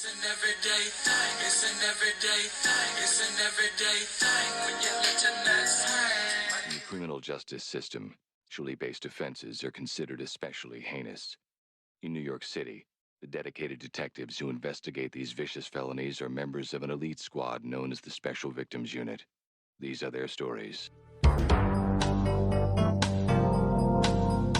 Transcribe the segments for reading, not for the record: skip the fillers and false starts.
It's an everyday thing. It's an everyday thing. It's an everyday thing when you let your nuts hang. In the criminal justice system, sexually-based offenses are considered especially heinous. In New York City, the dedicated detectives who investigate these vicious felonies are members of an elite squad known as the Special Victims Unit. These are their stories.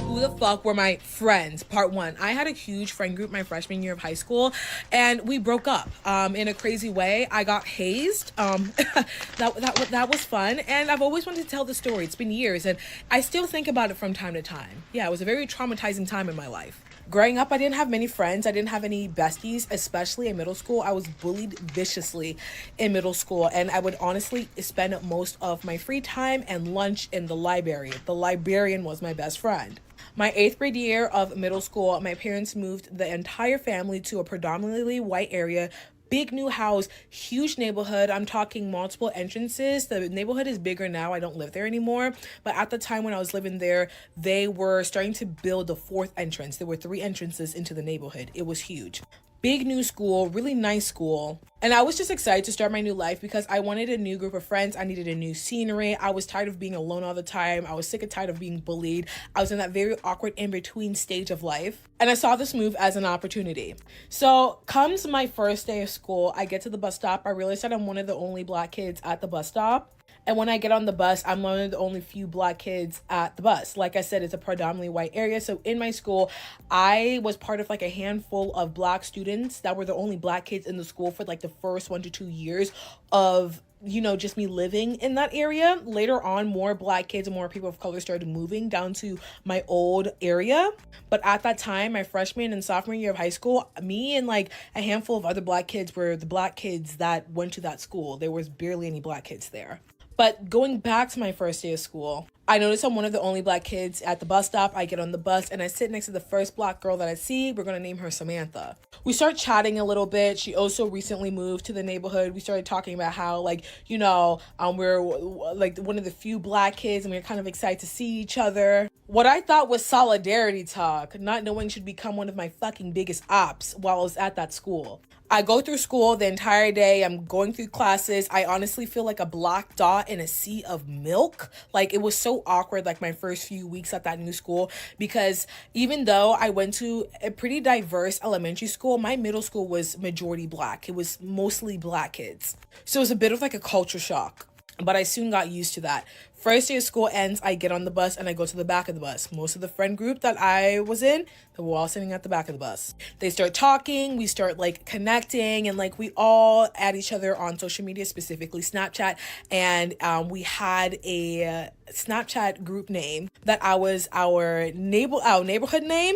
Who the fuck were my friends? Part 1. I had a huge friend group my freshman year of high school, and we broke up in a crazy way. I got hazed. That was fun, and I've always wanted to tell the story. It's been years, and I still think about it from time to time. Yeah, it was a very traumatizing time in my life. Growing up, I didn't have many friends. I didn't have any besties, especially in middle school. I was bullied viciously in middle school, and I would honestly spend most of my free time and lunch in the library. The librarian was my best friend. My 8th grade year of middle school, my parents moved the entire family to a predominantly white area, big new house, huge neighborhood. I'm talking multiple entrances. The neighborhood is bigger now. I don't live there anymore. But at the time when I was living there, they were starting to build the 4th entrance. There were 3 entrances into the neighborhood. It was huge. Big new school, really nice school. And I was just excited to start my new life because I wanted a new group of friends. I needed a new scenery. I was tired of being alone all the time. I was sick and tired of being bullied. I was in that very awkward in-between stage of life. And I saw this move as an opportunity. So comes my first day of school, I get to the bus stop. I realize that I'm one of the only Black kids at the bus stop. And when I get on the bus, I'm one of the only few Black kids at the bus. Like I said, it's a predominantly white area. So in my school, I was part of like a handful of Black students that were the only Black kids in the school for like the first 1 to 2 years of, you know, just me living in that area. Later on, more Black kids and more people of color started moving down to my old area. But at that time, my freshman and sophomore year of high school, me and like a handful of other Black kids were the Black kids that went to that school. There was barely any Black kids there. But going back to my first day of school, I noticed I'm one of the only Black kids at the bus stop. I get on the bus and I sit next to the first Black girl that I see. We're going to name her Samantha. We start chatting a little bit. She also recently moved to the neighborhood. We started talking about how, like, you know, we're like one of the few Black kids and we're kind of excited to see each other. What I thought was solidarity talk, not knowing she'd become one of my fucking biggest ops while I was at that school. I go through school the entire day. I'm going through classes. I honestly feel like a black dot in a sea of milk. Like, it was so awkward, like my first few weeks at that new school, because even though I went to a pretty diverse elementary school, my middle school was majority Black. It was mostly Black kids. So it was a bit of like a culture shock. But I soon got used to that. First day of school ends, I get on the bus and I go to the back of the bus. Most of the friend group that I was in, they were all sitting at the back of the bus. They start talking, we start like connecting, and like we all add each other on social media, specifically Snapchat. And we had a Snapchat group name that was our neighborhood name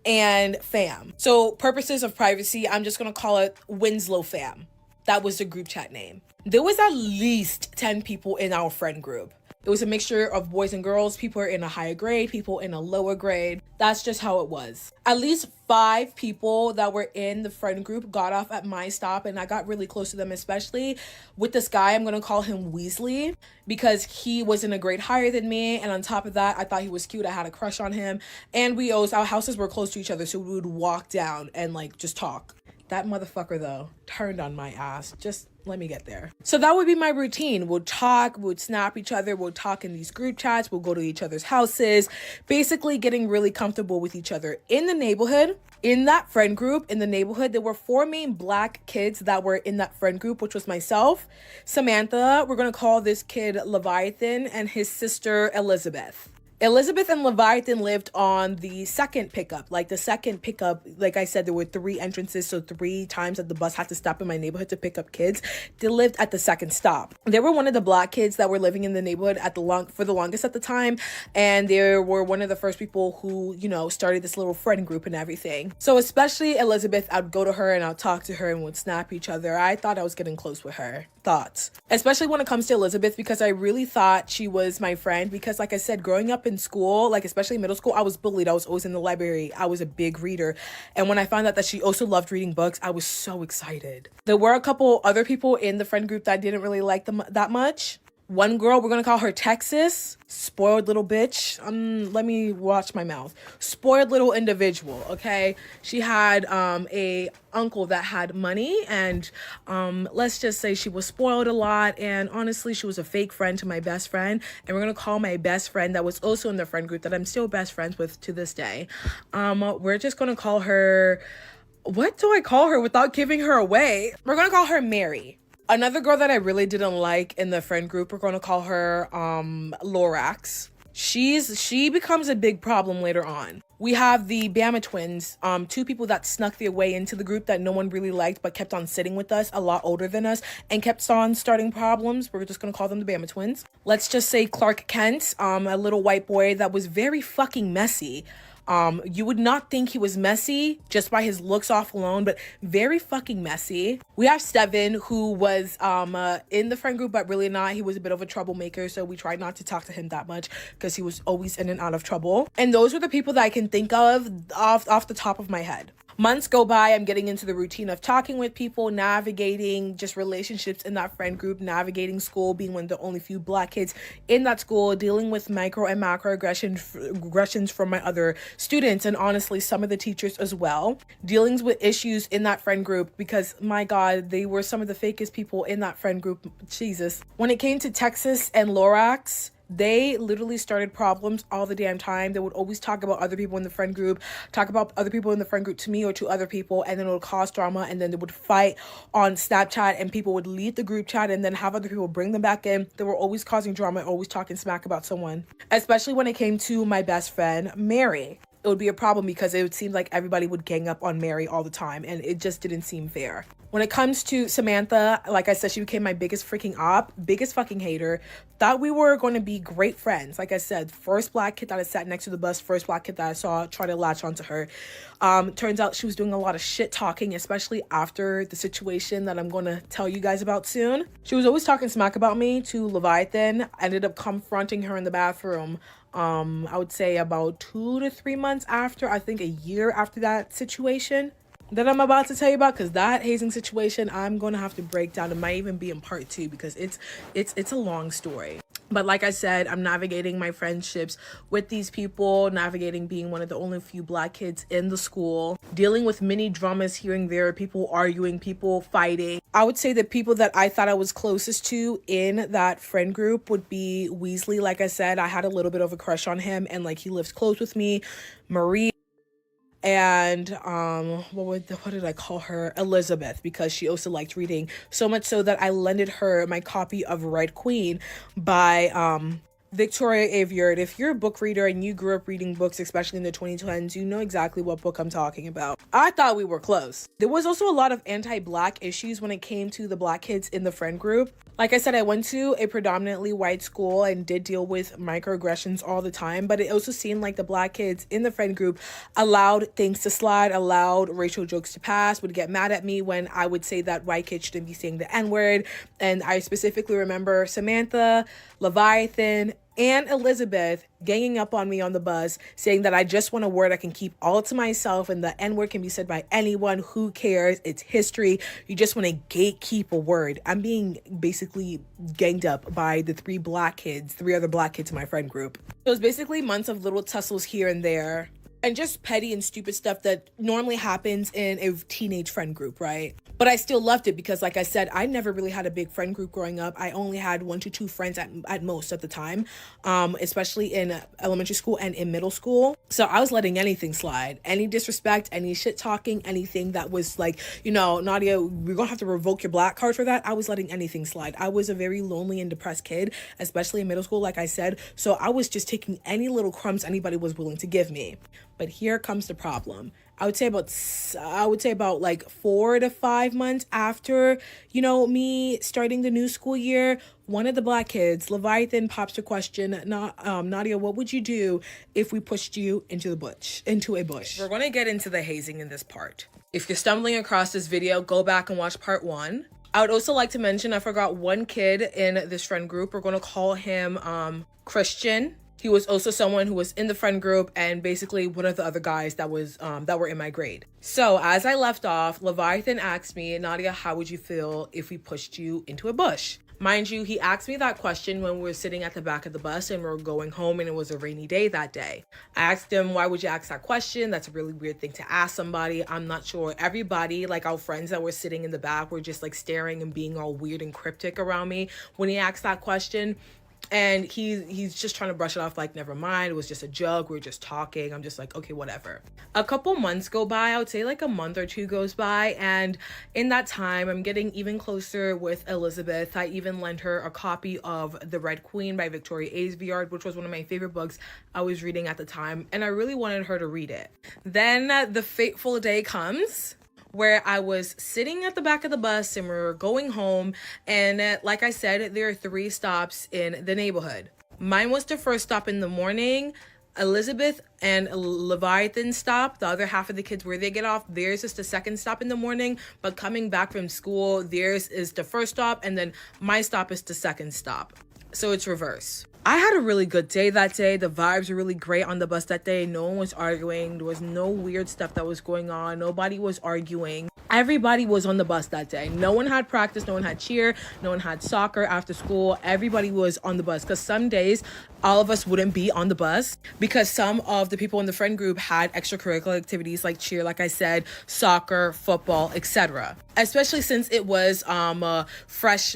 and fam. So purposes of privacy, I'm just gonna call it Winslow Fam. That was the group chat name. There was at least 10 people in our friend group. It was a mixture of boys and girls. People are in a higher grade, people in a lower grade. That's just how it was. At least 5 people that were in the friend group got off at my stop, and I got really close to them, especially with this guy. I'm going to call him Weasley because he was in a grade higher than me. And on top of that, I thought he was cute. I had a crush on him. And our houses were close to each other, so we would walk down and like just talk. That motherfucker, though, turned on my ass. Just let me get there. So that would be my routine. We'll talk, we'll snap each other, we'll talk in these group chats, we'll go to each other's houses, basically getting really comfortable with each other. In the neighborhood, in that friend group, in the neighborhood, there were 4 main Black kids that were in that friend group, which was myself, Samantha, we're going to call this kid Leviathan, and his sister Elizabeth. Elizabeth and Leviathan lived on the second pickup. Like the second pickup, like I said, there were 3 entrances. So 3 times that the bus had to stop in my neighborhood to pick up kids. They lived at the second stop. They were one of the Black kids that were living in the neighborhood for the longest at the time. And they were one of the first people who, you know, started this little friend group and everything. So especially Elizabeth, I'd go to her and I'd talk to her and would snap each other. I thought I was getting close with her. Thoughts. Especially when it comes to Elizabeth, because I really thought she was my friend. Because like I said, growing up in school, like especially middle school, I was bullied. I was always in the library. I was a big reader. And when I found out that she also loved reading books, I was so excited. There were a couple other people in the friend group that didn't really like them that much. One girl, we're gonna call her Texas. Spoiled little bitch. Let me watch my mouth. Spoiled little individual, okay? She had a uncle that had money, and let's just say she was spoiled a lot, and honestly, she was a fake friend to my best friend. And we're gonna call my best friend that was also in the friend group that I'm still best friends with to this day. We're just gonna call her, what do I call her without giving her away? We're gonna call her Mary. Another girl that I really didn't like in the friend group, we're going to call her Lorax. She becomes a big problem later on. We have the Bama twins, two people that snuck their way into the group that no one really liked but kept on sitting with us, a lot older than us, and kept on starting problems. We're just going to call them the Bama twins. Let's just say Clark Kent, a little white boy that was very fucking messy. You would not think he was messy just by his looks off alone, but very fucking messy. We have Steven, who was in the friend group, but really not. He was a bit of a troublemaker, so we tried not to talk to him that much because he was always in and out of trouble. And those were the people that I can think of off the top of my head. Months go by, I'm getting into the routine of talking with people, navigating just relationships in that friend group, navigating school, being one of the only few black kids in that school, dealing with micro and macro aggressions from my other students, and honestly, some of the teachers as well. Dealing with issues in that friend group because, my God, they were some of the fakest people in that friend group. Jesus. When it came to Texas and Lorax, they literally started problems all the damn time. They would always talk about other people in the friend group, talk about other people in the friend group to me or to other people, and then it would cause drama, and then they would fight on Snapchat, and people would leave the group chat and then have other people bring them back in. They were always causing drama, always talking smack about someone, especially when it came to my best friend, Mary. It would be a problem because it would seem like everybody would gang up on Mary all the time, and it just didn't seem fair. When it comes to Samantha, like I said, she became my biggest freaking biggest fucking hater. Thought we were going to be great friends. Like I said, first black kid that I sat next to the bus, first black kid that I saw try to latch onto her. Turns out she was doing a lot of shit talking, especially after the situation that I'm going to tell you guys about soon. She was always talking smack about me to Leviathan. I ended up confronting her in the bathroom. I would say about 2 to 3 months after, I think a year after that situation that I'm about to tell you about, because that hazing situation I'm going to have to break down. It might even be in part 2 because it's a long story. But like I said, I'm navigating my friendships with these people, navigating being one of the only few black kids in the school, dealing with many dramas here and there, people arguing, people fighting. I would say the people that I thought I was closest to in that friend group would be Weasley. Like I said, I had a little bit of a crush on him, and like he lived close with me. Marie. And what did I call her? Elizabeth, because she also liked reading, so much so that I lended her my copy of Red Queen by Victoria Aveyard. If you're a book reader and you grew up reading books, especially in the 2010s, you know exactly what book I'm talking about. I thought we were close. There was also a lot of anti-black issues when it came to the black kids in the friend group. Like I said, I went to a predominantly white school and did deal with microaggressions all the time, but it also seemed like the black kids in the friend group allowed things to slide, allowed racial jokes to pass, would get mad at me when I would say that white kids shouldn't be saying the N-word. And I specifically remember Samantha, Leviathan, and Elizabeth ganging up on me on the bus, saying that I just want a word I can keep all to myself, and the N-word can be said by anyone. Who cares? It's history. You just want to gatekeep a word. I'm being basically ganged up by the three other black kids in my friend group. It was basically months of little tussles here and there, and just petty and stupid stuff that normally happens in a teenage friend group, right? But I still loved it because, like I said, I never really had a big friend group growing up. I only had 1 to 2 friends at most at the time, especially in elementary school and in middle school. So I was letting anything slide. Any disrespect, any shit talking, anything that was like, Nadia, we're going to have to revoke your black card for that. I was letting anything slide. I was a very lonely and depressed kid, especially in middle school, like I said. So I was just taking any little crumbs anybody was willing to give me. But here comes the problem. I would say about like 4 to 5 months after, me starting the new school year, one of the black kids, Leviathan, pops the question, Nadia, what would you do if we pushed you into a bush? We're going to get into the hazing in this part. If you're stumbling across this video, go back and watch part 1. I would also like to mention, I forgot one kid in this friend group. We're going to call him Christian. He was also someone who was in the friend group and basically one of the other guys that were in my grade. So as I left off, Leviathan asked me, Nadia, how would you feel if we pushed you into a bush? Mind you, he asked me that question when we were sitting at the back of the bus and we were going home and it was a rainy day that day. I asked him, why would you ask that question? That's a really weird thing to ask somebody. I'm not sure. Everybody, like our friends that were sitting in the back, were just like staring and being all weird and cryptic around me when he asked that question. And he's just trying to brush it off like, never mind, it was just a joke, we were just talking. I'm just like, okay, whatever. A couple months go by, I would say like a month or two goes by, and in that time I'm getting even closer with Elizabeth. I even lent her a copy of The Red Queen by Victoria Aveyard, which was one of my favorite books I was reading at the time, and I really wanted her to read it. Then the fateful day comes where I was sitting at the back of the bus and we were going home. And like I said, there are 3 stops in the neighborhood. Mine was the first stop in the morning. Elizabeth and Leviathan stop. The other half of the kids, where they get off, theirs is the second stop in the morning. But coming back from school, theirs is the first stop. And then my stop is the second stop. So it's reverse. I had a really good day that day. The vibes were really great on the bus that day. No one was arguing. There was no weird stuff that was going on. Nobody was arguing. Everybody was on the bus that day. No one had practice. No one had cheer. No one had soccer after school. Everybody was on the bus, because some days all of us wouldn't be on the bus because some of the people in the friend group had extracurricular activities like cheer, like I said, soccer, football, etc. Especially since it was fresh,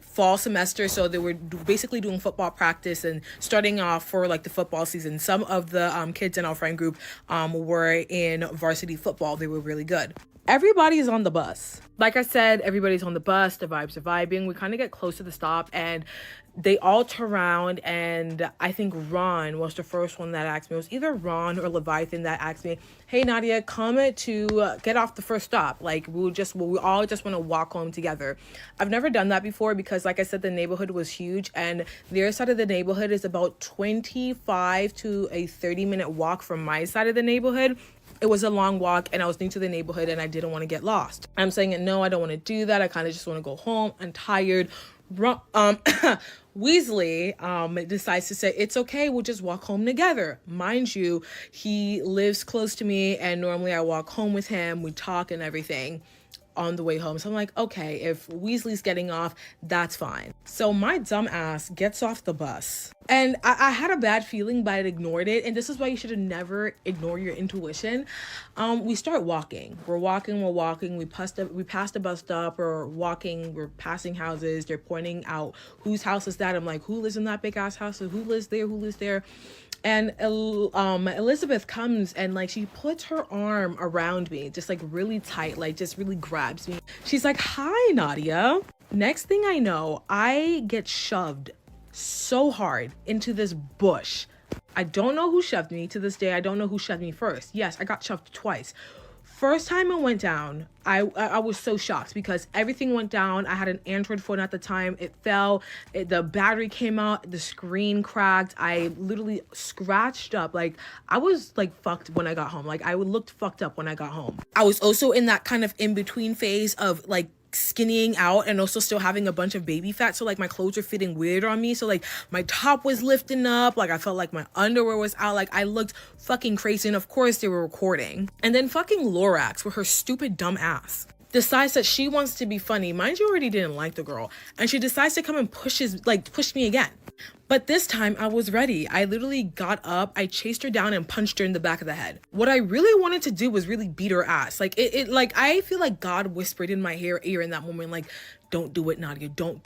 fall semester. So they were basically doing football practice and starting off for like the football season. Some of the kids in our friend group were in varsity football. They were really good. Everybody's on the bus. Like I said, everybody's on the bus. The vibes are vibing. We kind of get close to the stop and they all turn around, and I think Ron was the first one that asked me. It was either Ron or Leviathan that asked me, hey, Nadia, come to get off the first stop. Like, we all just want to walk home together. I've never done that before because, like I said, the neighborhood was huge, and their side of the neighborhood is about 25 to a 30-minute walk from my side of the neighborhood. It was a long walk, and I was new to the neighborhood, and I didn't want to get lost. I'm saying, no, I don't want to do that. I kind of just want to go home. I'm tired. Weasley decides to say, it's okay, we'll just walk home together. Mind you, he lives close to me, and normally I walk home with him. We talk and everything on the way home. So I'm like, okay, if Weasley's getting off, that's fine. So my dumb ass gets off the bus. And I had a bad feeling, but I ignored it. And this is why you should never ignore your intuition. We start walking. We're walking. We passed the bus stop. We're walking. We're passing houses. They're pointing out whose house is that. I'm like, who lives in that big ass house? Who lives there? And Elizabeth comes and like she puts her arm around me, just like really tight, like just really grabs me. She's like, hi, Nadia. Next thing I know, I get shoved so hard into this bush. I don't know who shoved me. To this day, I don't know who shoved me first. Yes, I got shoved twice. First time it went down, I was so shocked because everything went down. I had an Android phone at the time. It fell. The battery came out. The screen cracked. I literally scratched up. Like, I was like fucked when I got home. Like, I looked fucked up when I got home. I was also in that kind of in-between phase of like skinnying out and also still having a bunch of baby fat, so like my clothes were fitting weird on me. So like my top was lifting up, like I felt like my underwear was out, like I looked fucking crazy. And of course they were recording. And then fucking Lorax, with her stupid dumb ass, decides that she wants to be funny. Mind you, already didn't like the girl, and she decides to come and push me again. But this time I was ready. I literally got up, I chased her down and punched her in the back of the head. What I really wanted to do was really beat her ass. Like like I feel like God whispered in my ear in that moment, like, don't do it, Nadia. Don't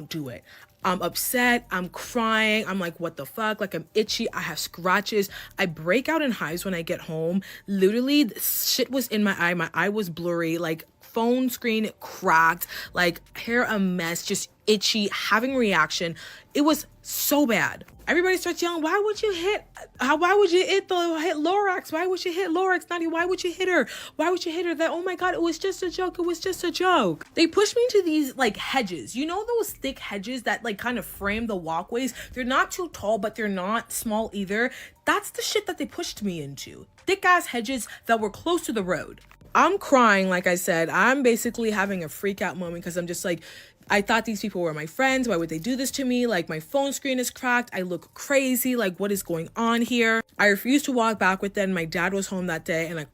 do it. I'm upset. I'm crying. I'm like, what the fuck? Like, I'm itchy. I have scratches. I break out in hives when I get home. Literally, shit was in my eye. My eye was blurry. Like, phone screen cracked. Like, hair a mess. Just itchy. Having reaction. It was so bad. Everybody starts yelling, why would you hit Lorax? Why would you hit Lorax, Nadia? Why would you hit her? Why would you hit her? That, oh my God, it was just a joke. It was just a joke. They pushed me into these like hedges. You know those thick hedges that like kind of frame the walkways? They're not too tall, but they're not small either. That's the shit that they pushed me into. Thick ass hedges that were close to the road. I'm crying, like I said. I'm basically having a freak out moment because I'm just like, I thought these people were my friends. Why would they do this to me? Like, my phone screen is cracked. I look crazy. Like, what is going on here? I refused to walk back with them. My dad was home that day, and I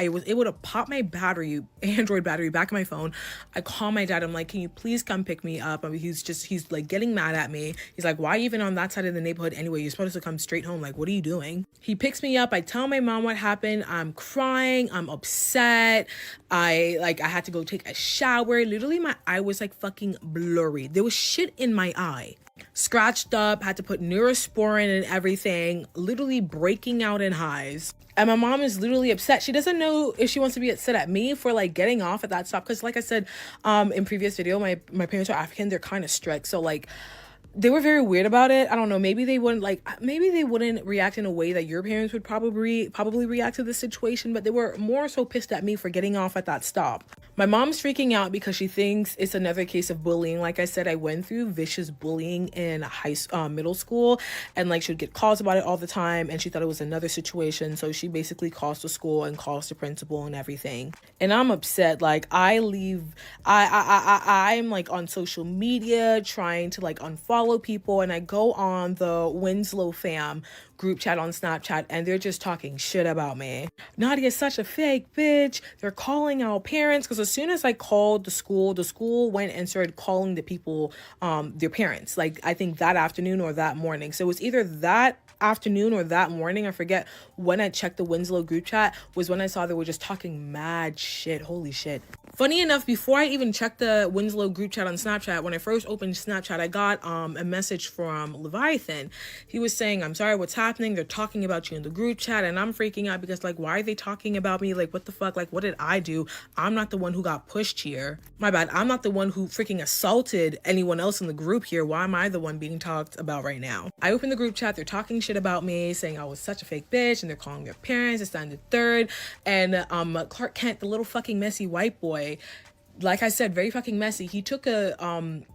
was able to pop my Android battery back in my phone. I call my dad. I'm like, can you please come pick me up? I mean, he's like getting mad at me. He's like, why even on that side of the neighborhood anyway? You're supposed to come straight home. Like, what are you doing? He picks me up. I tell my mom what happened. I'm crying. I'm upset. I had to go take a shower. Literally, my eye was like fucking blurry. There was shit in my eye. Scratched up, had to put Neurosporin and everything, literally breaking out in hives. And my mom is literally upset. She doesn't know if she wants to be upset at me for like getting off at that stop. Because like I said in previous video, my parents are African. They're kind of strict. So like, they were very weird about it. I don't know. Maybe they wouldn't react in a way that your parents would probably react to this situation, but they were more so pissed at me for getting off at that stop. My mom's freaking out because she thinks it's another case of bullying. Like I said, I went through vicious bullying in middle school, and like she would get calls about it all the time, and she thought it was another situation. So she basically calls the school and calls the principal and everything. And I'm upset. Like I'm like on social media trying to like unfollow people, and I go on the Winslow fam group chat on Snapchat, and they're just talking shit about me. Nadia's such a fake bitch. They're calling out parents, because as soon as I called the school went and started calling the people their parents, like I think that afternoon or that morning. So it was either that afternoon or that morning, I forget when I checked the Winslow group chat, was when I saw they were just talking mad shit. Holy shit. Funny enough, before I even checked the Winslow group chat on Snapchat, when I first opened Snapchat, I got a message from Leviathan. He was saying, I'm sorry, what's happening? They're talking about you in the group chat, and I'm freaking out because like, why are they talking about me? Like, what the fuck? Like, what did I do? I'm not the one who got pushed here. My bad. I'm not the one who freaking assaulted anyone else in the group here. Why am I the one being talked about right now? I opened the group chat. They're talking shit about me, saying I was such a fake bitch, and they're calling their parents. It's down to third. And Clark Kent, the little fucking messy white boy, like I said, very fucking messy. He took a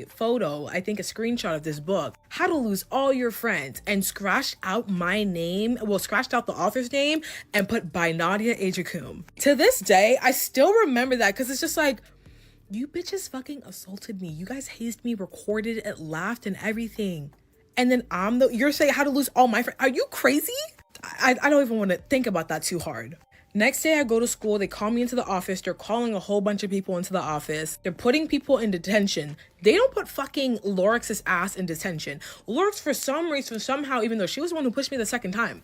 photo, I think a screenshot of this book, How to Lose All Your Friends, and scratched out my name, scratched out the author's name and put by Nadia Ajakum. To this day, I still remember that, because it's just like, you bitches fucking assaulted me. You guys hazed me, recorded it, laughed and everything. And then you're saying how to lose all my friends. Are you crazy? I don't even want to think about that too hard. Next day I go to school, they call me into the office, they're calling a whole bunch of people into the office, they're putting people in detention. They don't put fucking Lorix's ass in detention. Lorix, for some reason, somehow, even though she was the one who pushed me the second time,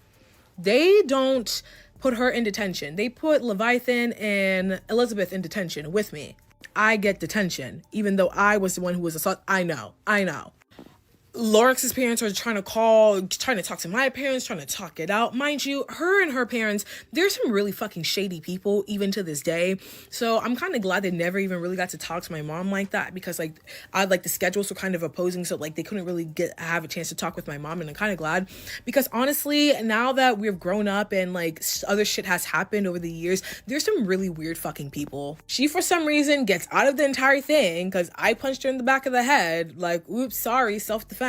they don't put her in detention. They put Leviathan and Elizabeth in detention with me. I get detention, even though I was the one who was assaulted. I know. Lorix's parents are trying to talk to my parents, trying to talk it out. Mind you, her and her parents, there's some really fucking shady people even to this day. So I'm kind of glad they never even really got to talk to my mom like that, because like the schedules were kind of opposing, so like they couldn't really have a chance to talk with my mom. And I'm kind of glad, because honestly, now that we've grown up and like other shit has happened over the years, there's some really weird fucking people. She, for some reason, gets out of the entire thing because I punched her in the back of the head. Like, oops, sorry, self-defense.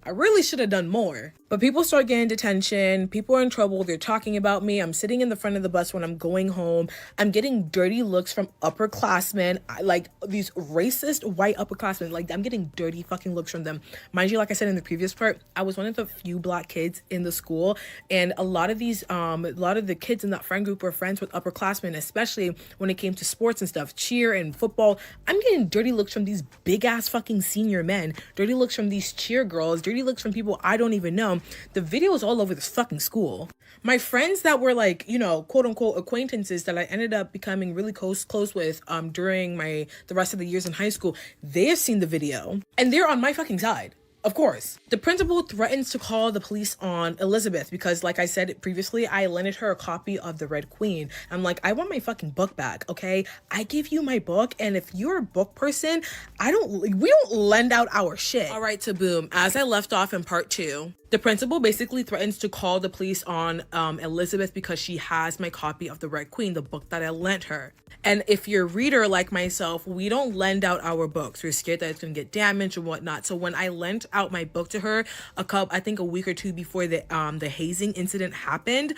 I really should have done more. But people start getting detention. People are in trouble. They're talking about me. I'm sitting in the front of the bus when I'm going home. I'm getting dirty looks from upperclassmen, like these racist white upperclassmen. Like, I'm getting dirty fucking looks from them. Mind you, like I said in the previous part, I was one of the few black kids in the school, and a lot of the kids in that friend group were friends with upperclassmen, especially when it came to sports and stuff, cheer and football. I'm getting dirty looks from these big ass fucking senior men, dirty looks from these cheer girls, dirty looks from people I don't even know. The video is all over this fucking school. My friends that were like, you know, quote unquote acquaintances that I ended up becoming really close with during the rest of the years in high school, they have seen the video and they're on my fucking side. Of course. The principal threatens to call the police on Elizabeth because, like I said previously, I lended her a copy of The Red Queen. I'm like, I want my fucking book back, okay? I give you my book, and if you're a book person, we don't lend out our shit. All right, so boom. As I left off in part 2, the principal basically threatens to call the police on Elizabeth because she has my copy of The Red Queen, the book that I lent her. And if you're a reader like myself, we don't lend out our books. We're scared that it's going to get damaged and whatnot. So when I lent out my book to her I think a week or two before the hazing incident happened,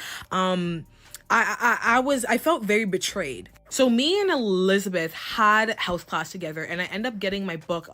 I felt very betrayed. So me and Elizabeth had health class together, and I end up getting my book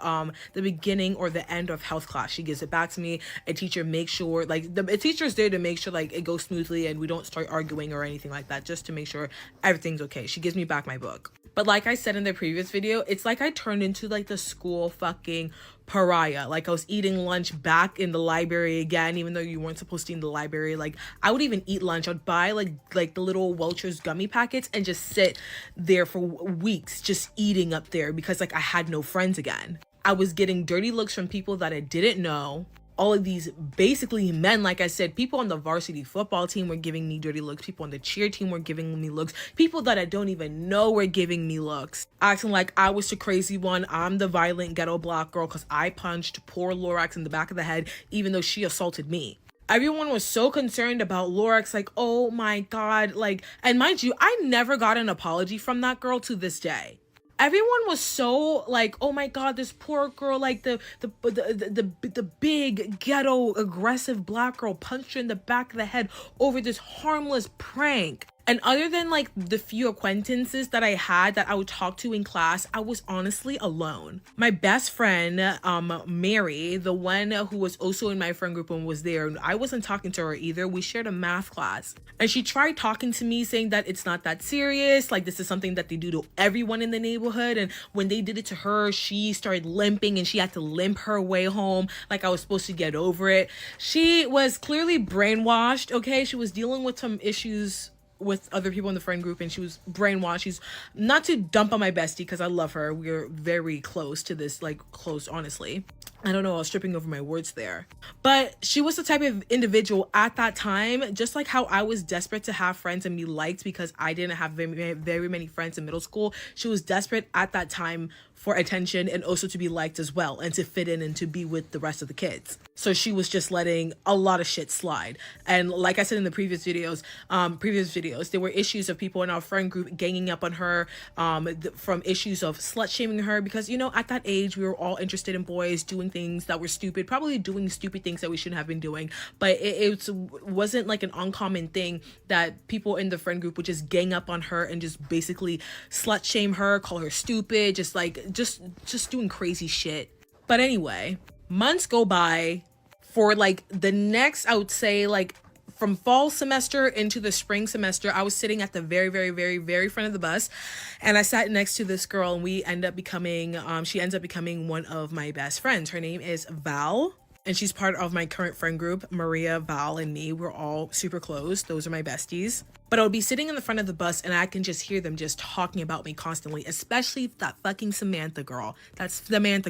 the beginning or the end of health class. She gives it back to me. A teacher makes sure, like, a teacher's there to make sure like it goes smoothly and we don't start arguing or anything like that, just to make sure everything's okay. She gives me back my book. But like I said in the previous video, it's like I turned into like the school fucking pariah. Like I was eating lunch back in the library again, even though you weren't supposed to eat in the library. Like I would even eat lunch. I'd buy like the little Welch's gummy packets and just sit there for weeks just eating up there because like I had no friends again. I was getting dirty looks from people that I didn't know. All of these basically men, like I said, people on the varsity football team were giving me dirty looks. People on the cheer team were giving me looks. People that I don't even know were giving me looks. Acting like I was the crazy one. I'm the violent ghetto black girl because I punched poor Lorax in the back of the head, even though she assaulted me. Everyone was so concerned about Lorax, like, oh my God, like, and mind you, I never got an apology from that girl to this day. Everyone was so like, oh my God, this poor girl, like the big ghetto aggressive black girl punched her in the back of the head over this harmless prank. And other than like the few acquaintances that I had that I would talk to in class, I was honestly alone. My best friend, Mary, the one who was also in my friend group and was there, I wasn't talking to her either. We shared a math class. And she tried talking to me saying that it's not that serious. Like this is something that they do to everyone in the neighborhood. And when they did it to her, she started limping and she had to limp her way home. Like I was supposed to get over it. She was clearly brainwashed, okay? She was dealing with some issues with other people in the friend group and she was brainwashed. She's not to dump on my bestie because I love her. We're very close to this, like close, honestly. I don't know, I was tripping over my words there. But she was the type of individual at that time, just like how I was desperate to have friends and be liked because I didn't have very many friends in middle school. She was desperate at that time for attention and also to be liked as well and to fit in and to be with the rest of the kids. So she was just letting a lot of shit slide. And like I said in the previous videos, there were issues of people in our friend group ganging up on her from issues of slut shaming her because, you know, at that age, we were all interested in boys doing things that were stupid, probably doing stupid things that we shouldn't have been doing. But it wasn't like an uncommon thing that people in the friend group would just gang up on her and just basically slut shame her, call her stupid, just doing crazy shit. But anyway, months go by for like the next, I would say like from fall semester into the spring semester, I was sitting at the very front of the bus and I sat next to this girl and she ends up becoming one of my best friends. Her name is Val. And she's part of my current friend group. Maria, Val, and me, we're all super close. Those are my besties. But I would be sitting in the front of the bus and I can just hear them just talking about me constantly, especially that fucking Samantha girl. That's Samantha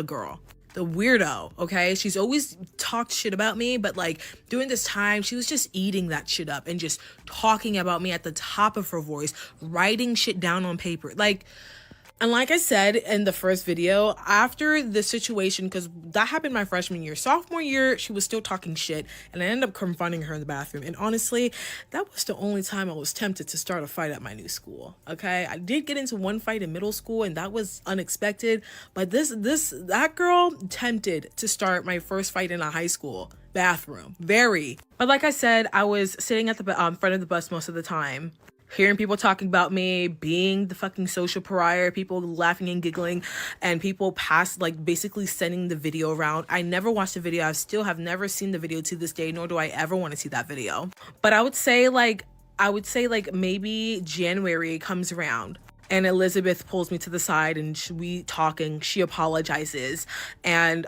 girl. The weirdo, okay? She's always talked shit about me, but like during this time, she was just eating that shit up and just talking about me at the top of her voice, writing shit down on paper. And like I said in the first video, after the situation, because that happened my freshman year, sophomore year, she was still talking shit and I ended up confronting her in the bathroom. And honestly, that was the only time I was tempted to start a fight at my new school, okay? I did get into one fight in middle school and that was unexpected, but that girl tempted to start my first fight in a high school bathroom, very. But like I said, I was sitting at the front of the bus most of the time, hearing people talking about me, being the fucking social pariah, people laughing and giggling, and people basically sending the video around. I never watched the video. I still have never seen the video to this day, nor do I ever want to see that video. But I would say maybe January comes around and Elizabeth pulls me to the side and we talking, she apologizes. And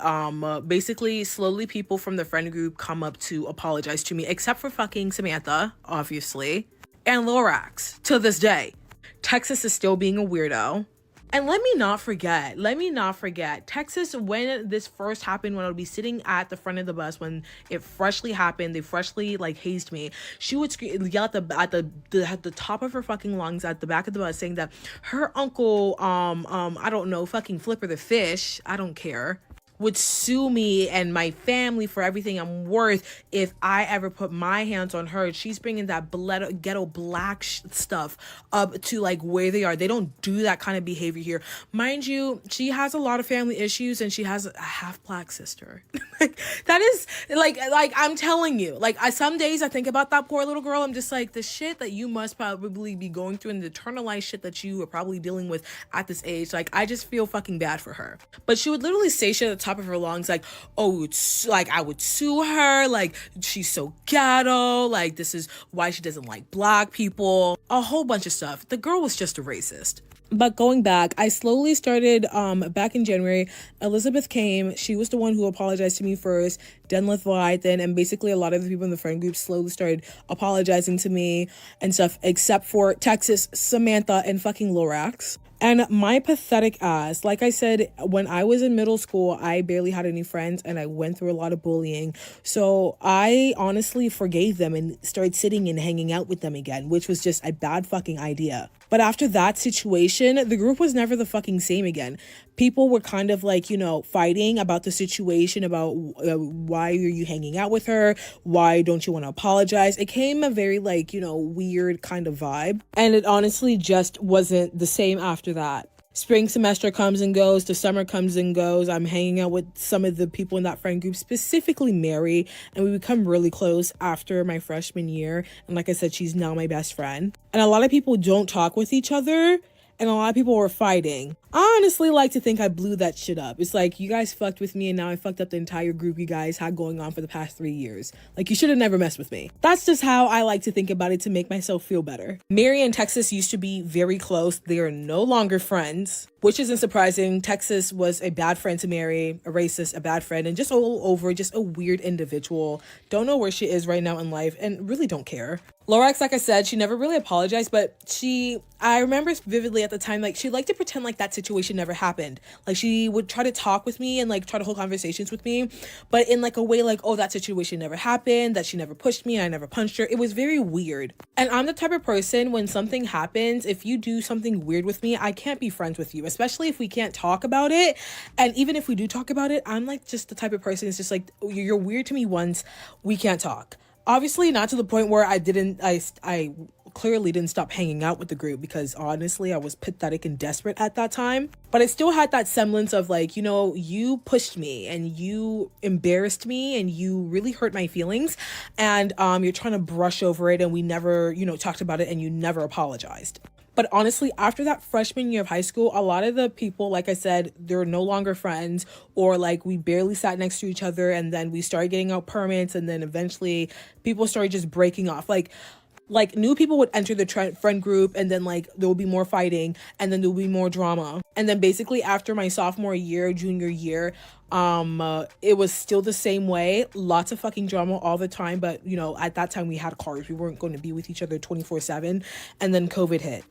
basically slowly people from the friend group come up to apologize to me, except for fucking Samantha, obviously. And Lorax, to this day. Texas is still being a weirdo. And let me not forget, Texas, when this first happened, when I would be sitting at the front of the bus, when it freshly happened, they freshly hazed me, she would yell at the top of her fucking lungs at the back of the bus saying that her uncle, I don't know, fucking Flipper the fish, I don't care, would sue me and my family for everything I'm worth if I ever put my hands on her. She's bringing that ghetto black stuff up to like where they are. They don't do that kind of behavior here. Mind you, she has a lot of family issues and she has a half black sister. Like that is like I'm telling you, like some days I think about that poor little girl. I'm just like, the shit that you must probably be going through and the internalized shit that you are probably dealing with at this age. Like I just feel fucking bad for her. But she would literally say shit at the top of her lungs like, oh, it's like I would sue her, like she's so ghetto, like this is why she doesn't like black people, a whole bunch of stuff. The girl was just a racist. But going back, I slowly started back in January. Elizabeth came. She was the one who apologized to me first. Then Leviathan, and basically a lot of the people in the friend group slowly started apologizing to me and stuff, except for Texas, Samantha, and fucking Lorax. And my pathetic ass, like I said, when I was in middle school, I barely had any friends and I went through a lot of bullying. So I honestly forgave them and started sitting and hanging out with them again, which was just a bad fucking idea. But after that situation, the group was never the fucking same again. People were kind of like, you know, fighting about the situation, about why are you hanging out with her? Why don't you want to apologize? It came a very like, you know, weird kind of vibe. And it honestly just wasn't the same after that. Spring semester comes and goes, the summer comes and goes. I'm hanging out with some of the people in that friend group, specifically Mary, and we become really close after my freshman year. And like I said, she's now my best friend. And a lot of people don't talk with each other, and a lot of people were fighting. I honestly like to think I blew that shit up. It's like, you guys fucked with me and now I fucked up the entire group you guys had going on for the past 3 years. Like, you should have never messed with me. That's just how I like to think about it to make myself feel better. Mary and Texas used to be very close. They are no longer friends, which isn't surprising. Texas was a bad friend to Mary, a racist, a bad friend, and just all over, just a weird individual. Don't know where she is right now in life and really don't care. Lorax, like I said, she never really apologized, but I remember vividly at the time, like she liked to pretend like that situation never happened. Like she would try to talk with me and like try to hold conversations with me, but in like a way like, oh, that situation never happened, that she never pushed me, I never punched her. It was very weird. And I'm the type of person, when something happens, if you do something weird with me, I can't be friends with you, especially if we can't talk about it. And even if we do talk about it, I'm like just the type of person, it's just like, you're weird to me once, we can't talk. Obviously not to the point where I clearly didn't stop hanging out with the group, because honestly I was pathetic and desperate at that time. But I still had that semblance of like, you know, you pushed me and you embarrassed me and you really hurt my feelings, and you're trying to brush over it, and we never, you know, talked about it, and you never apologized. But honestly, after that freshman year of high school, a lot of the people, like I said, they're no longer friends, or like we barely sat next to each other, and then we started getting out permits, and then eventually people started just breaking off. Like new people would enter the friend group, and then like there would be more fighting, and then there would be more drama. And then basically after my sophomore year, junior year, it was still the same way. Lots of fucking drama all the time. But you know, at that time we had cars. We weren't going to be with each other 24/7. And then COVID hit.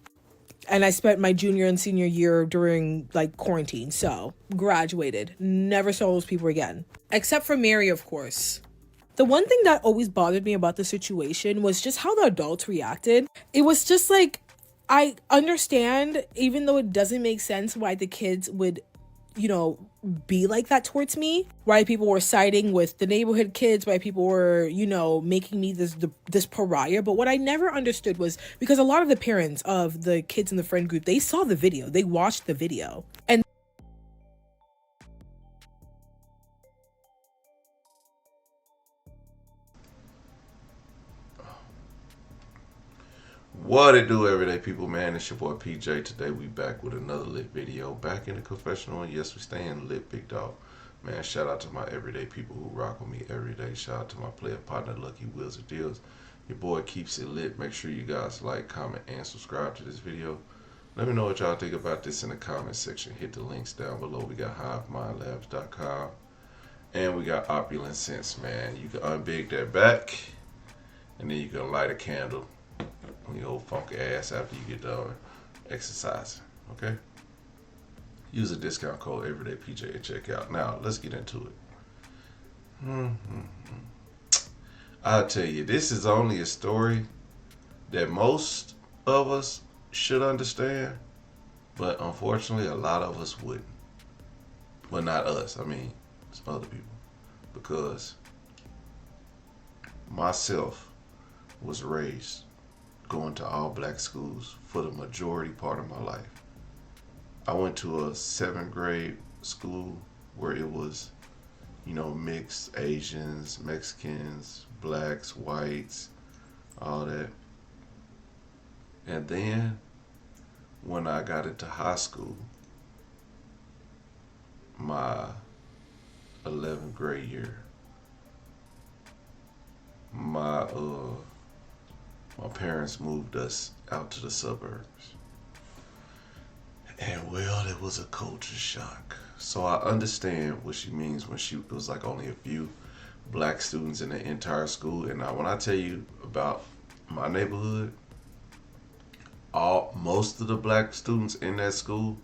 And I spent my junior and senior year during like quarantine. So graduated. Never saw those people again. Except for Mary, of course. The one thing that always bothered me about the situation was just how the adults reacted. It was just like, I understand, even though it doesn't make sense, why the kids would, you know, be like that towards me, why people were siding with the neighborhood kids, why people were, you know, making me this pariah. But what I never understood was, because a lot of the parents of the kids in the friend group, they saw the video, they watched the video, and what it do, everyday people, man? It's your boy PJ. Today we back with another lit video, back in the confessional, and yes, we staying lit, big dog. Man, shout out to my everyday people who rock with me every day. Shout out to my player partner, Lucky Wheels of Deals. Your boy keeps it lit. Make sure you guys like, comment, and subscribe to this video. Let me know what y'all think about this in the comment section. Hit the links down below. We got HiveMindLabs.com, and we got Opulence Scents, man. You can unbig that back, and then you can light a candle on your old funky ass after you get done exercising. Okay? Use a discount code everydaypj at checkout. Now let's get into it. I'll tell you, this is only a story that most of us should understand, but unfortunately a lot of us wouldn't. Well, not us. I mean, It's other people. Because myself was raised going to all black schools for the majority part of my life. I went to a 7th grade school where it was, mixed Asians, Mexicans, blacks, whites, all that. And then when I got into high school, my 11th grade year, my parents moved us out to the suburbs. And well, it was a culture shock. So I understand what she means when it was like only a few black students in the entire school. And now when I tell you about my neighborhood, most of the black students in that school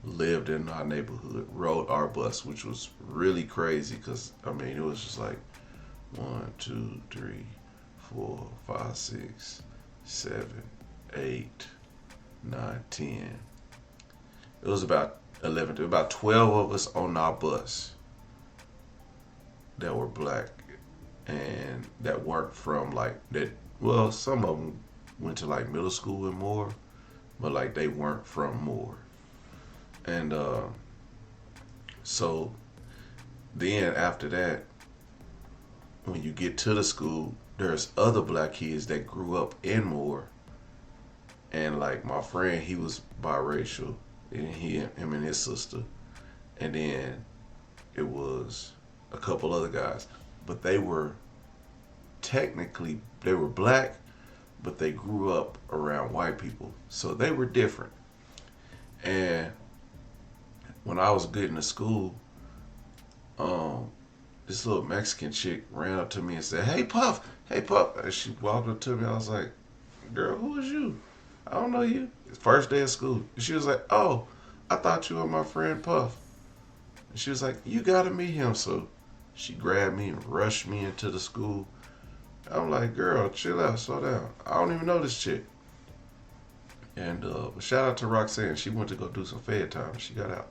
lived in our neighborhood, rode our bus, which was really crazy because it was just like 1, 2, 3, 4, 5, 6, 7, 8, 9, 10. It was about 11, about 12 of us on our bus that were black and that weren't from that. Well, some of them went to middle school in Moore, but they weren't from Moore. And so then after that, when you get to the school, there's other black kids that grew up in Moore. And my friend, he was biracial, and him and his sister. And then it was a couple other guys. But they were black, but they grew up around white people. So they were different. And when I was getting to school, this little Mexican chick ran up to me and said, hey Puff. And she walked up to me. I was like, girl, who is you? I don't know you. It's first day of school. And she was like, oh, I thought you were my friend Puff. And she was like, you gotta meet him. So she grabbed me and rushed me into the school. I'm like, girl, chill out, slow down. I don't even know this chick. And but shout out to Roxanne. She went to go do some fed time. She got out.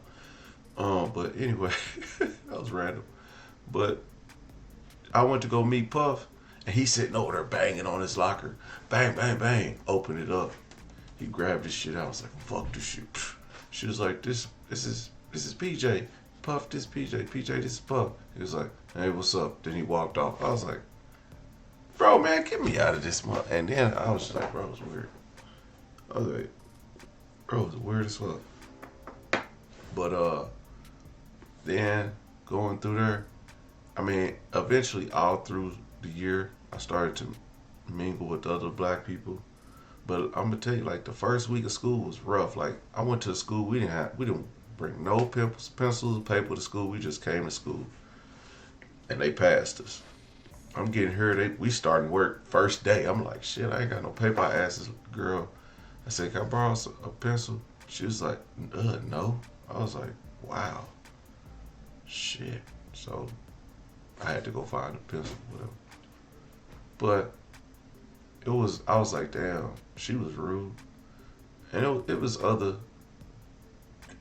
But anyway, that was random. But I went to go meet Puff, and he's sitting over there banging on his locker. Bang, bang, bang. Open it up. He grabbed his shit out. I was like, fuck this shit. She was like, this is PJ. Puff, this PJ. PJ, this is Puff. He was like, hey, what's up? Then he walked off. I was like, bro, man, get me out of this month. And then I was just like, bro, it's weird. I was like, bro, it's weird as fuck. But then going through there, eventually all through the year, I started to mingle with other black people. But I'm gonna tell you, the first week of school was rough. I went to school, we didn't bring no pencils or paper to school. We just came to school, and they passed us. I'm getting here. We starting work first day. I'm like, shit, I ain't got no paper. I asked this girl, I said, can I borrow a pencil? She was like, no. I was like, wow, shit. So I had to go find a pencil, whatever. But I was like, damn, she was rude. And it was other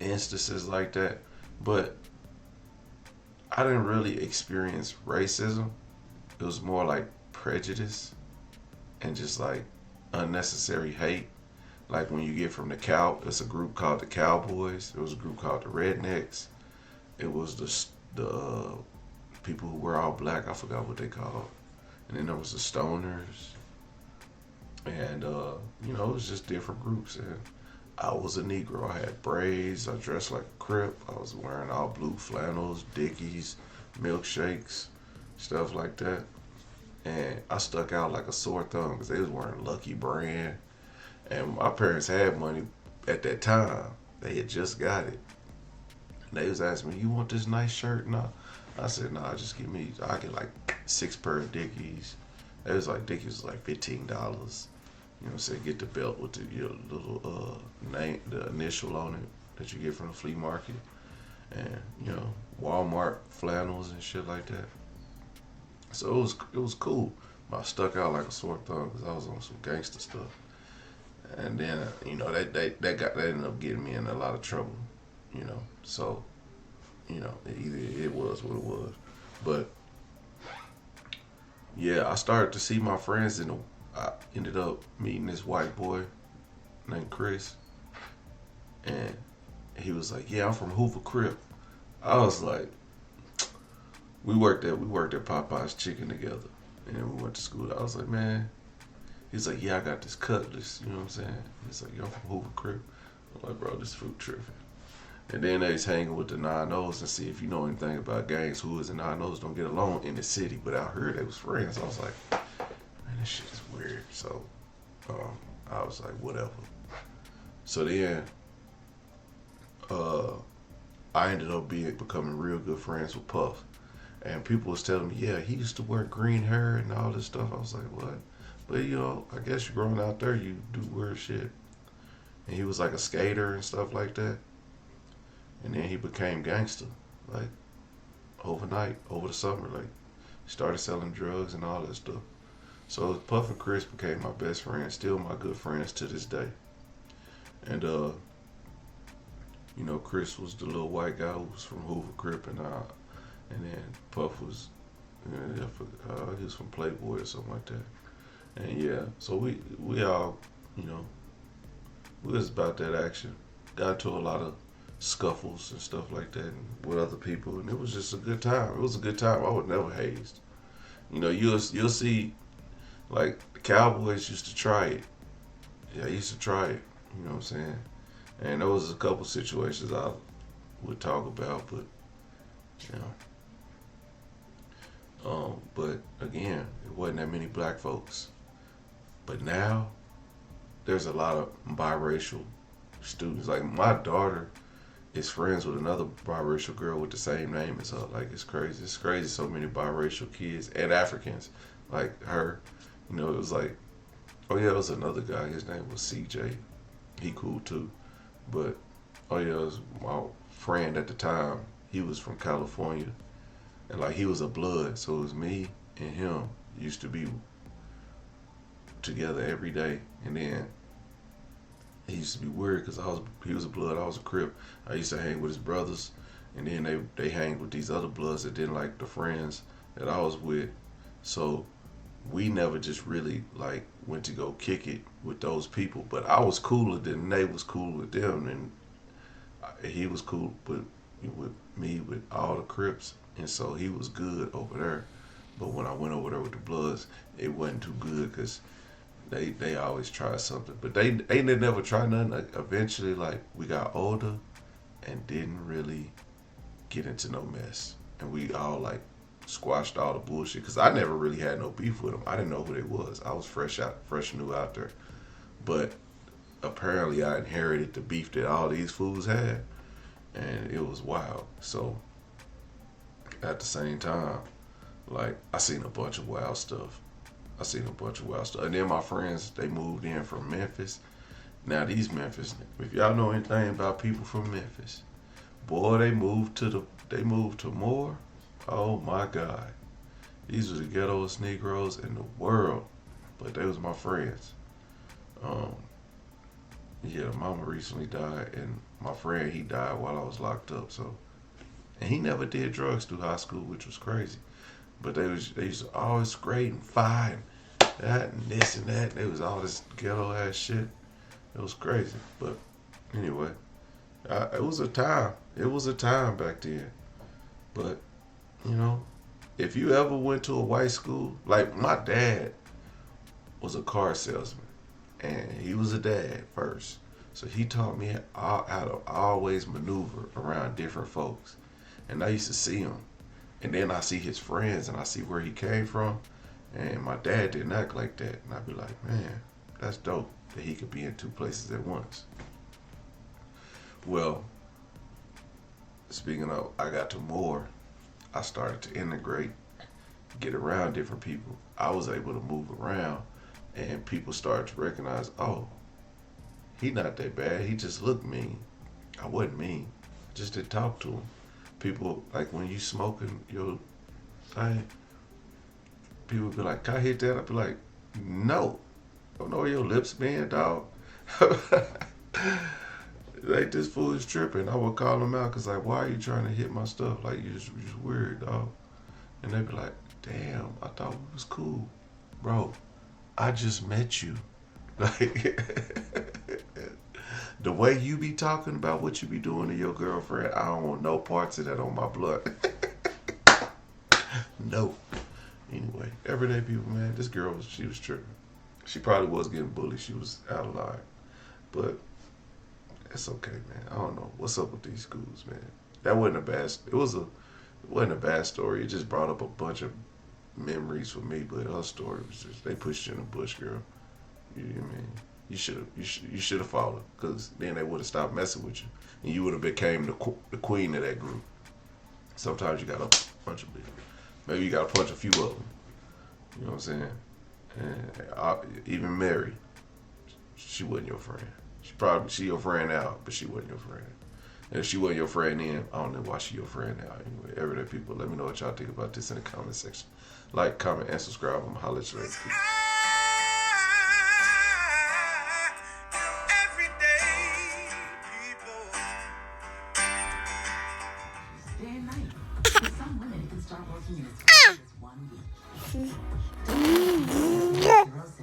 instances like that. But I didn't really experience racism. It was more like prejudice and just unnecessary hate. When you get from it's a group called the Cowboys. There was a group called the Rednecks. It was the people who were all black. I forgot what they called. And then there was the Stoners. And, it was just different groups. And I was a Negro. I had braids. I dressed like a Crip. I was wearing all blue flannels, Dickies, milkshakes, stuff like that. And I stuck out like a sore thumb because they was wearing Lucky Brand. And my parents had money at that time. They had just got it. And they was asking me, you want this nice shirt? No. I said, no, just give me, I get 6 pair of Dickies. It was Dickies was $15. You know what I'm saying? Get the belt with your little name, the initial on it that you get from the flea market. And, Walmart flannels and shit like that. So it was cool. But I stuck out like a sore thumb because I was on some gangster stuff. And then, that ended up getting me in a lot of trouble, So You know, either it was what it was. But yeah, I started to see my friends, and I ended up meeting this white boy named Chris, and he was like, "Yeah, I'm from Hoover Crip." I was like, we worked at Popeye's Chicken together, and then we went to school. I was like, man. He's like, yeah, I got this cutlass. You know what I'm saying? He's like, yo, I'm from Hoover Crip. I'm like, bro, this fruit tripping. And then they was hanging with the 9-0s and see if you know anything about gangs. Who is and 9-0s don't get along in the city, but out here they was friends. I was like, man, this shit is weird. So I was like, whatever. So then I ended up becoming real good friends with Puff. And people was telling me, yeah, he used to wear green hair and all this stuff. I was like, what? But you know, I guess you're growing out there, you do weird shit. And he was like a skater and stuff like that. And then he became gangster, like overnight, over the summer. Like, started selling drugs and all that stuff. So Puff and Chris became my best friends, still my good friends to this day. And you know, Chris was the little white guy who was from Hoover Crip, and then Puff was, he was from Playboy or something like that. And yeah, so we all, you know, we was about that action. Got into a lot of scuffles and stuff like that with other people, and it was just a good time. It was a good time. I was never hazed. You know, you'll see, like, the Cowboys used to try it. Yeah, I used to try it. You know what I'm saying? And there was a couple situations I would talk about, but you know, but again, it wasn't that many black folks. But now, there's a lot of biracial students. Like, my daughter is friends with another biracial girl with the same name as her. Like, it's crazy. It's crazy, so many biracial kids and Africans like her. You know, it was like, oh yeah, it was another guy. His name was CJ. He cool too. But, oh yeah, it was my friend at the time. He was from California. And like, he was a blood. So it was me and him used to be together every day. And then it used to be weird because he was a blood, I was a Crip. I used to hang with his brothers, and then they hanged with these other bloods that didn't like the friends that I was with. So we never just really like went to go kick it with those people. But I was cooler than they was cool with them, and he was cool with me with all the Crips, and so he was good over there. But when I went over there with the Bloods, it wasn't too good because they always try something. But they never try nothing. Like, eventually, like, we got older and didn't really get into no mess, and we all like squashed all the bullshit because I never really had no beef with them. I didn't know who they was. I was fresh new out there. But apparently I inherited the beef that all these fools had, and it was wild. So at the same time, like, I seen a bunch of wild stuff. And then my friends, they moved in from Memphis. Now these Memphis, if y'all know anything about people from Memphis, boy, they moved to Moore. Oh my God. These were the ghettoest Negroes in the world, but they was my friends. Yeah, the mama recently died, and my friend, he died while I was locked up. So, and he never did drugs through high school, which was crazy. But they used to always grade and fight and that and this and that. They was all this ghetto ass shit. It was crazy. But anyway, it was a time. It was a time back then. But, you know, if you ever went to a white school, like, my dad was a car salesman, and he was a dad first. So he taught me how to always maneuver around different folks. And I used to see him. And then I see his friends, and I see where he came from. And my dad didn't act like that. And I'd be like, man, that's dope that he could be in two places at once. Well, speaking of, I got to Moore. I started to integrate, get around different people. I was able to move around, and people started to recognize, oh, he not that bad. He just looked mean. I wasn't mean. I just didn't talk to him. People, like, when you smoking your thing, people be like, can I hit that? I'd be like, no. Don't know where your lips been, dog. Like, this fool is tripping. I would call him out because, like, why are you trying to hit my stuff? Like, you're just weird, dog. And they'd be like, damn, I thought we was cool. Bro, I just met you. Like, the way you be talking about what you be doing to your girlfriend, I don't want no parts of that on my blood. No. Anyway, everyday people, man. This girl, she was tripping. She probably was getting bullied. She was out of line. But it's okay, man. I don't know what's up with these schools, man. That wasn't a bad. It wasn't a bad story. It just brought up a bunch of memories for me. But her story was just, they pushed you in the bush, girl. You know what I mean? You should have followed, because then they would have stopped messing with you, and you would have became the queen of that group. Sometimes you gotta punch a bit. Maybe you gotta punch a few of them. You know what I'm saying? And even Mary, she wasn't your friend. She your friend now, but she wasn't your friend. And if she wasn't your friend then, I don't know why she your friend now. Anyway, everyday people, let me know what y'all think about this in the comment section. Like, comment, and subscribe. I'm holla at you later. Peace. Day and night. For some women, it can start working in as fast as 1 week.